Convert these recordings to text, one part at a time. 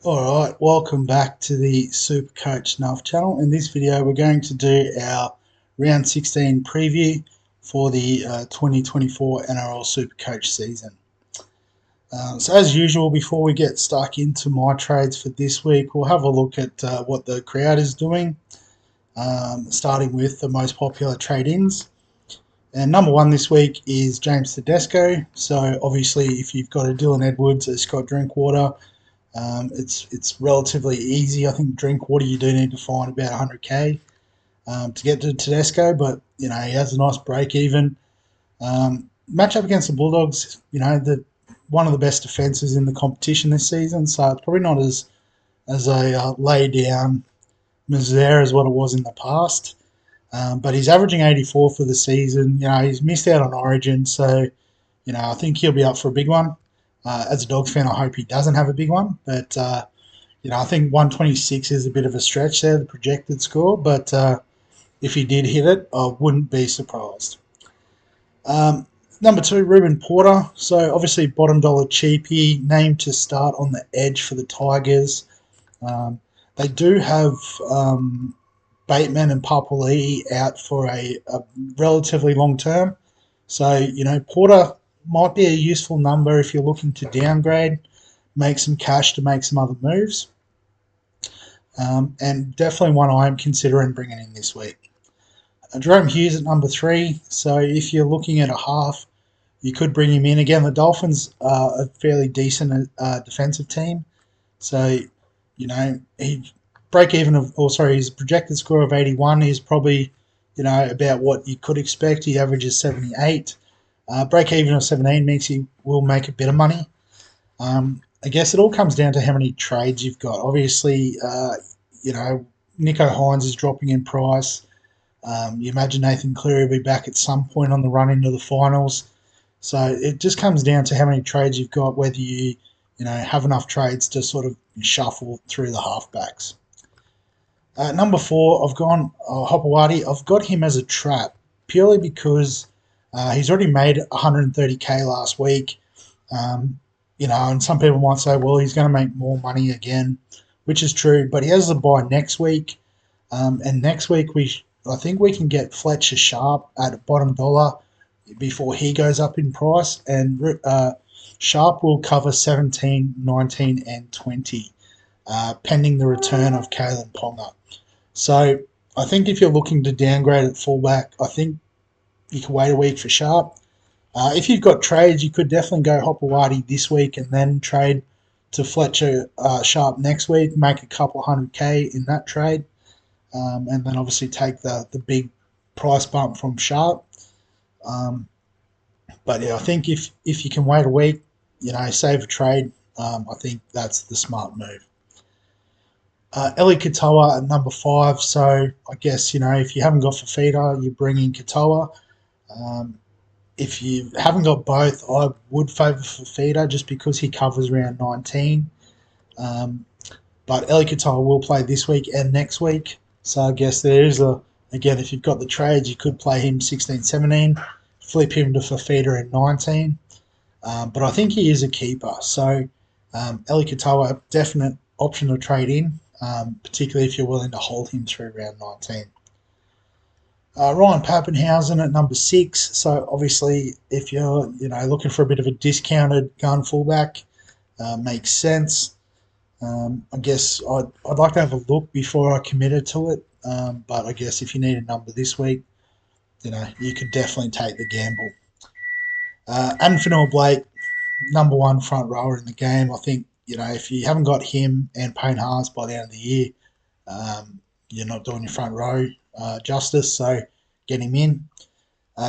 Alright, welcome back to the SuperCoach Nuff channel. In this video we're going to do our round 16 preview for the 2024 NRL SuperCoach season. So as usual, before we get stuck into my trades for this week, we'll have a look at what the crowd is doing, starting with the most popular trade-ins. And number one this week is James Tedesco. So obviously if you've got a Dylan Edwards, a Scott Drinkwater, it's relatively easy. I think Drinkwater you do need to find about 100k to get to Tedesco, but you know he has a nice break even. Match up against the Bulldogs, you know, one of the best defences in the competition this season, so it's probably not as a lay down misere as what it was in the past. But he's averaging 84 for the season. You know, he's missed out on Origin, so you know I think he'll be up for a big one. As a Dogs fan, I hope he doesn't have a big one, but you know I think 126 is a bit of a stretch there, the projected score. But if he did hit it, I wouldn't be surprised. Number two, Ruben Porter. So obviously bottom dollar cheapie, named to start on the edge for the Tigers. They do have Bateman and Papali'i out for a relatively long term. So, you know, Porter might be a useful number if you're looking to downgrade, make some cash to make some other moves. And definitely one I'm considering bringing in this week. Jerome Hughes at number three. So if you're looking at a half, you could bring him in. Again, the Dolphins are a fairly decent defensive team. So, you know, his projected score of 81 is probably, you know, about what you could expect. He averages 78. Break even of 17 means he will make a bit of money. I guess it all comes down to how many trades you've got. Obviously, you know, Nico Hines is dropping in price. You imagine Nathan Cleary will be back at some point on the run into the finals. So it just comes down to how many trades you've got, whether you have enough trades to sort of shuffle through the halfbacks. Number four, I've gone Hopewadi. I've got him as a trap purely because he's already made 130k last week. You know, and some people might say, well, he's going to make more money again, which is true. But he has a bye next week, and next week I think we can get Fletcher Sharp at a bottom dollar before he goes up in price, and Sharp will cover 17, 19, and 20, pending the return of Kalen Ponga. So I think if you're looking to downgrade at fullback, I think you can wait a week for Sharp. If you've got trades, you could definitely go Hopewadi this week and then trade to Fletcher Sharp next week, make a couple 100k in that trade, and then obviously take the big price bump from Sharp. But yeah, I think if you can wait a week, you know, save a trade, I think that's the smart move. Eli Katoa at number five. So I guess, you know, if you haven't got Fafita, you bring in Katoa. If you haven't got both, I would favour Fafita just because he covers around 19. But Eli Katoa will play this week and next week. So I guess there is again, if you've got the trades, you could play him 16, 17, flip him to Fafita in 19. But I think he is a keeper. So Eli Katoa, definite option to trade in, particularly if you're willing to hold him through round 19. Ryan Pappenhausen at number six. So obviously, if you're looking for a bit of a discounted gun fullback, makes sense. I guess I'd like to have a look before I committed to it. But I guess if you need a number this week, you know, you could definitely take the gamble. Adam Fanua-Blake, number one front rower in the game. I think, you know, if you haven't got him and Payne Haas by the end of the year, you're not doing your front row justice. So get him in.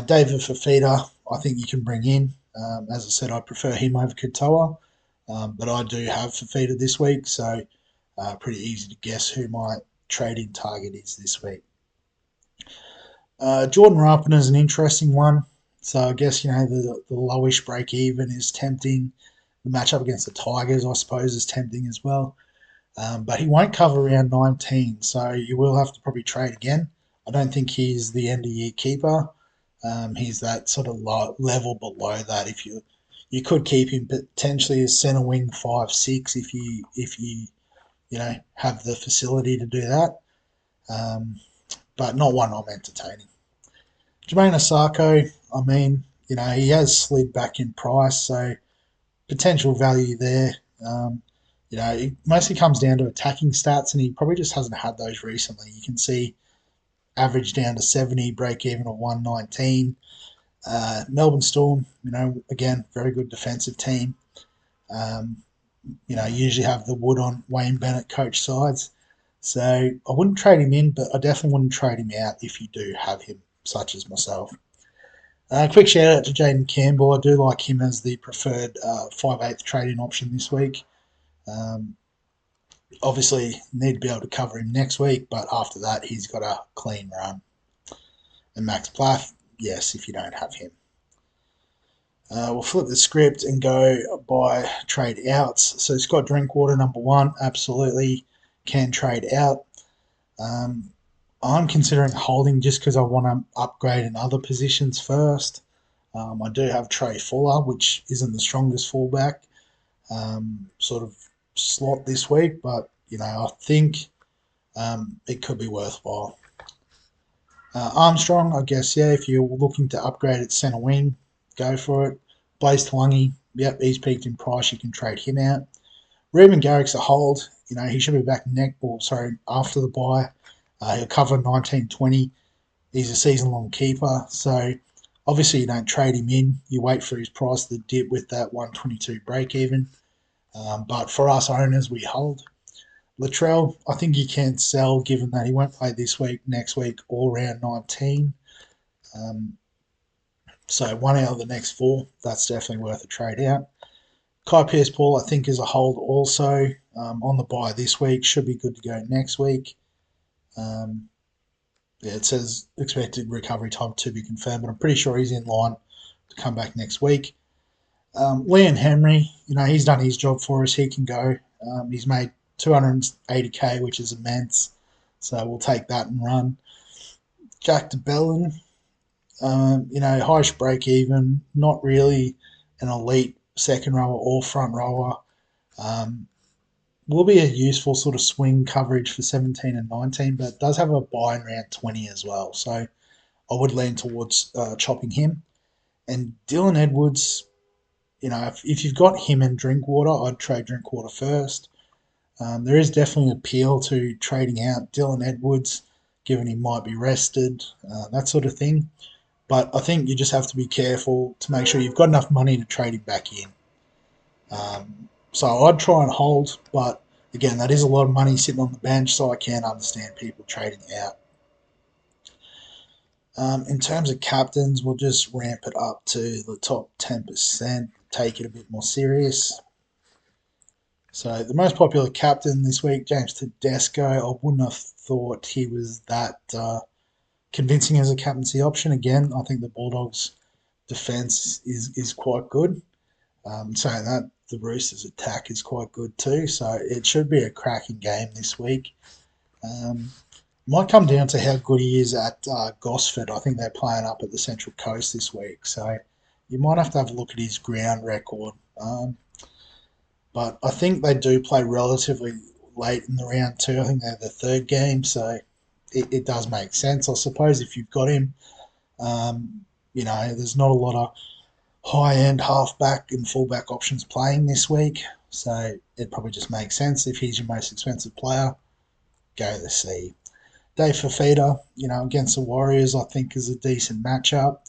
David Fafita, I think you can bring in. As I said, I prefer him over Katoa, but I do have Fafita this week, so pretty easy to guess who my trade-in target is this week. Jordan Rapana is an interesting one. So I guess, you know, the lowish break even is tempting. The matchup against the Tigers, I suppose, is tempting as well. But he won't cover around 19, so you will have to probably trade again. I don't think he's the end-of-year keeper. He's that sort of level below that. If you could keep him potentially as centre wing 5-6 if you have the facility to do that, but not one I'm entertaining. Jermaine Osako, I mean, he has slid back in price, so potential value there. It mostly comes down to attacking stats, and he probably just hasn't had those recently. You can see average down to 70, break even at 119. Melbourne Storm, again, very good defensive team. Um, usually have the wood on Wayne Bennett coach sides. So I wouldn't trade him in, but I definitely wouldn't trade him out if you do have him, such as myself. Quick shout out to Jaden Campbell. I do like him as the preferred 5/8 trading option this week. Um, Obviously, need to be able to cover him next week, but after that, he's got a clean run. And Max Plath, yes, if you don't have him. We'll flip the script and go by trade outs. So Scott Drinkwater, number one, absolutely can trade out. I'm considering holding just because I want to upgrade in other positions first. I do have Trey Fuller, which isn't the strongest fullback sort of slot this week, but I think it could be worthwhile. Armstrong, I guess, yeah, if you're looking to upgrade at centre wing, go for it. Blaze Talangi, yep, he's peaked in price. You can trade him out. Ruben Garrick's a hold. He should be back after the bye. He'll cover 1920. He's a season-long keeper, so obviously you don't trade him in. You wait for his price to dip with that 122 break even. But for us owners, we hold. Latrell, I think you can sell given that he won't play this week, next week, or round 19. So one out of the next four, that's definitely worth a trade out. Kai Pearce-Paul, I think, is a hold also on the bye this week. Should be good to go next week. It says expected recovery time to be confirmed, but I'm pretty sure he's in line to come back next week. Leon Henry, he's done his job for us. He can go. He's made 280k, which is immense. So we'll take that and run. Jack DeBellin, highest break even, not really an elite second rower or front rower. Will be a useful sort of swing coverage for 17 and 19, but does have a buy in round 20 as well. So I would lean towards chopping him. And Dylan Edwards, if you've got him and Drinkwater, I'd trade Drinkwater first. There is definitely an appeal to trading out Dylan Edwards, given he might be rested, that sort of thing. But I think you just have to be careful to make sure you've got enough money to trade him back in. So I'd try and hold, but again, that is a lot of money sitting on the bench, so I can understand people trading out. In terms of captains, we'll just ramp it up to the top 10%, take it a bit more serious. So the most popular captain this week, James Tedesco. I wouldn't have thought he was that convincing as a captaincy option. Again, I think the Bulldogs' defence is quite good. Saying that, the Roosters' attack is quite good too. So it should be a cracking game this week. Might come down to how good he is at Gosford. I think they're playing up at the Central Coast this week. So you might have to have a look at his ground record. But I think they do play relatively late in the round too. I think they're the third game, so it does make sense. I suppose if you've got him, there's not a lot of high-end halfback and fullback options playing this week, so it probably just makes sense. If he's your most expensive player, go to C. Dave Fafita, against the Warriors, I think is a decent matchup.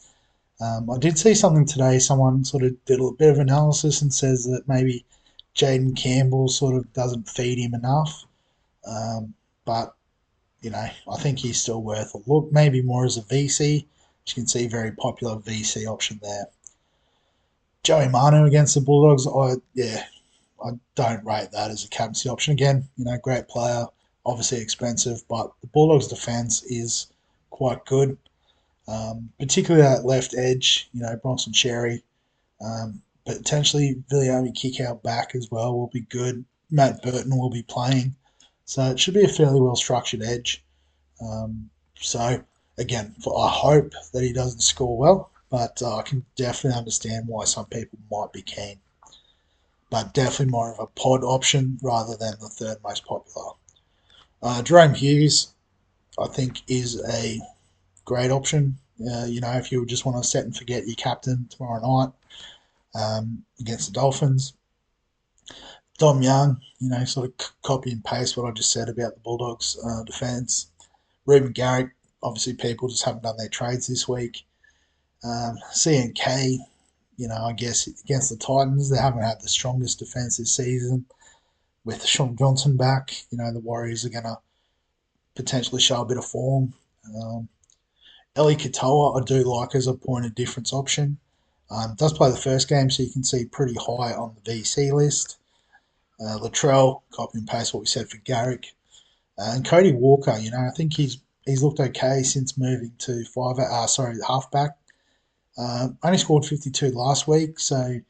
I did see something today. Someone sort of did a bit of analysis and says that maybe Jaden Campbell sort of doesn't feed him enough. But, I think he's still worth a look. Maybe more as a VC. As you can see, very popular VC option there. Joey Manu against the Bulldogs, I don't rate that as a captaincy option. Again, great player, obviously expensive, but the Bulldogs' defence is quite good. Particularly that left edge, Bronson Xerri. Potentially Viliami Kikau back as well will be good. Matt Burton will be playing. So it should be a fairly well structured edge. So Again, I hope that he doesn't score well, but I can definitely understand why some people might be keen. But definitely more of a pod option rather than the third most popular. Jerome Hughes, I think, is a great option. If you just want to set and forget your captain tomorrow night against the Dolphins. Dom Young, sort of copy and paste what I just said about the Bulldogs defence. Ruben Garrick, obviously people just haven't done their trades this week. CNK, I guess against the Titans, they haven't had the strongest defence this season. With Sean Johnson back, the Warriors are going to potentially show a bit of form. Eli Katoa, I do like as a point of difference option. Does play the first game, so you can see pretty high on the VC list. Latrell, copy and paste what we said for Garrick. And Cody Walker, I think he's looked okay since moving to halfback. Only scored 52 last week, so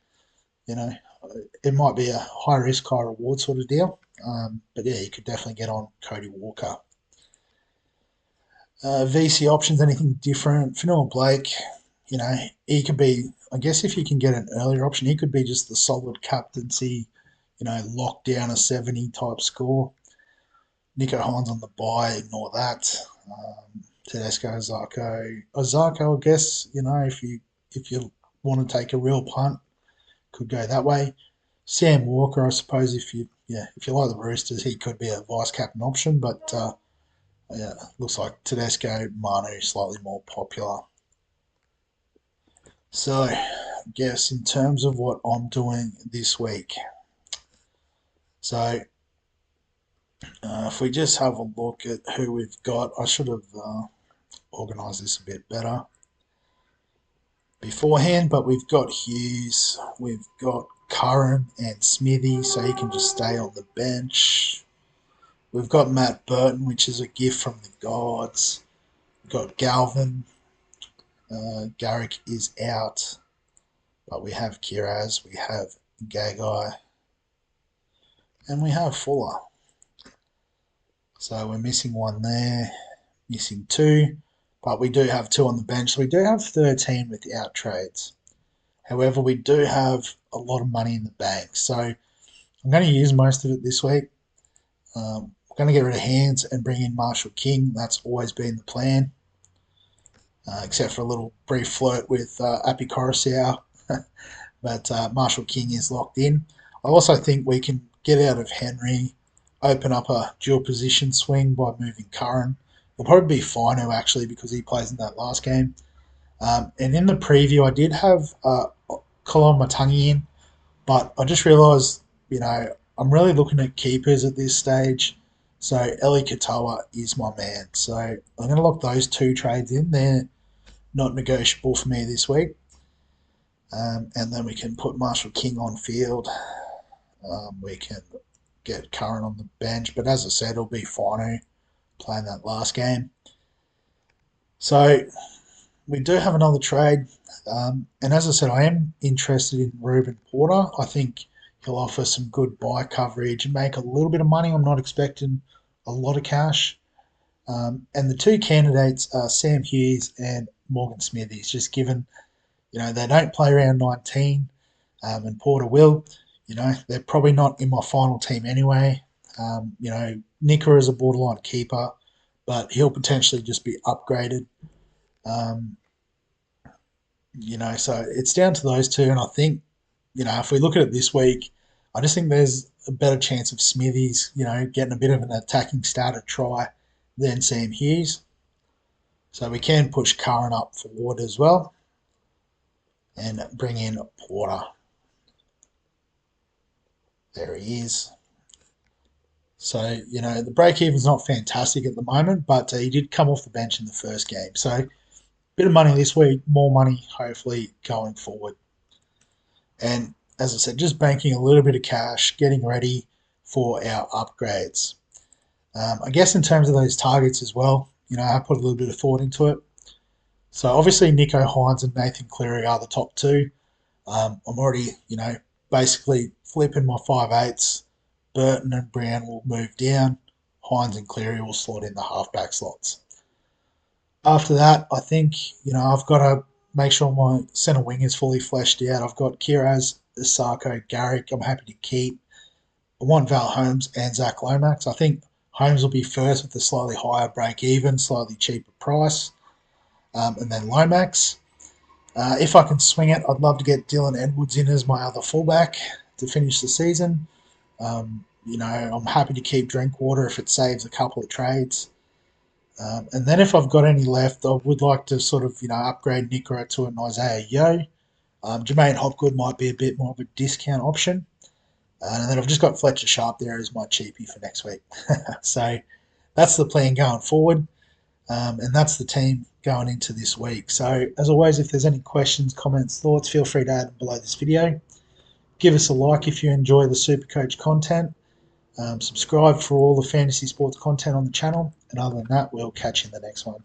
you know it might be a high risk, high reward sort of deal. But yeah, you could definitely get on Cody Walker. VC options, anything different? Fanua Blake, he could be. I guess if you can get an earlier option, he could be just the solid captaincy, lock down a 70 type score. Nico Hines on the bye, ignore that. Tedesco, Ozarko, I guess, if you want to take a real punt, could go that way. Sam Walker, I suppose, if you like the Roosters, he could be a vice captain option, but yeah, looks like Tedesco, Manu slightly more popular. So, I guess in terms of what I'm doing this week, so if we just have a look at who we've got, I should have organised this a bit better beforehand, but we've got Hughes, we've got Curran and Smithy, so he can just stay on the bench. We've got Matt Burton, which is a gift from the gods. We've got Galvin. Garrick is out, but we have Kiraz, we have Gagai, and we have Fuller. So we're missing one there, missing two, but we do have two on the bench. So we do have 13 without trades. However, we do have a lot of money in the bank. So I'm going to use most of it this week. We're going to get rid of Hands and bring in Marshall King. That's always been the plan, except for a little brief flirt with Api Coruscant. But Marshall King is locked in. I also think we can get out of Henry, open up a dual position swing by moving Curran. It'll probably be Fino actually because he plays in that last game. And in the preview, I did have Colin Matangi in, but I just realised, I'm really looking at keepers at this stage. So Eli Katoa is my man. So I'm going to lock those two trades in. They're not negotiable for me this week. And then we can put Marshall King on field. We can get Curran on the bench. But as I said, it'll be Fino playing that last game. So we do have another trade. And as I said, I am interested in Ruben Porter. I think he'll offer some good buy coverage and make a little bit of money. I'm not expecting a lot of cash. And the two candidates are Sam Hughes and Morgan Smithies, just given, they don't play around 19 and Porter will. They're probably not in my final team anyway. Nicker is a borderline keeper, but he'll potentially just be upgraded. So it's down to those two. And I think, if we look at it this week, I just think there's a better chance of Smithies, getting a bit of an attacking starter try than Sam Hughes. So we can push Curran up forward as well and bring in Porter. There he is. So, the break even's not fantastic at the moment, but he did come off the bench in the first game. So, bit of money this week, more money hopefully going forward. And as I said, just banking a little bit of cash, getting ready for our upgrades. I guess in terms of those targets as well, I put a little bit of thought into it. So obviously Nico Hines and Nathan Cleary are the top two. I'm already, basically flipping my 5/8s. Burton and Brown will move down. Hines and Cleary will slot in the halfback slots. After that, I think, I've got to make sure my centre wing is fully fleshed out. I've got Kiraz, Isako, Garrick. I'm happy to keep. I want Val Holmes and Zach Lomax. I think Holmes will be first with a slightly higher break even, slightly cheaper price, and then Lomax. If I can swing it, I'd love to get Dylan Edwards in as my other fullback to finish the season. I'm happy to keep Drinkwater if it saves a couple of trades. And then if I've got any left, I would like to sort of, upgrade Nickera to an Isaiah Yo. Jermaine Hopgood might be a bit more of a discount option. And then I've just got Fletcher Sharp there as my cheapie for next week. So that's the plan going forward. And that's the team going into this week. So as always, if there's any questions, comments, thoughts, feel free to add them below this video. Give us a like if you enjoy the SuperCoach content. Subscribe for all the fantasy sports content on the channel. And other than that, we'll catch you in the next one.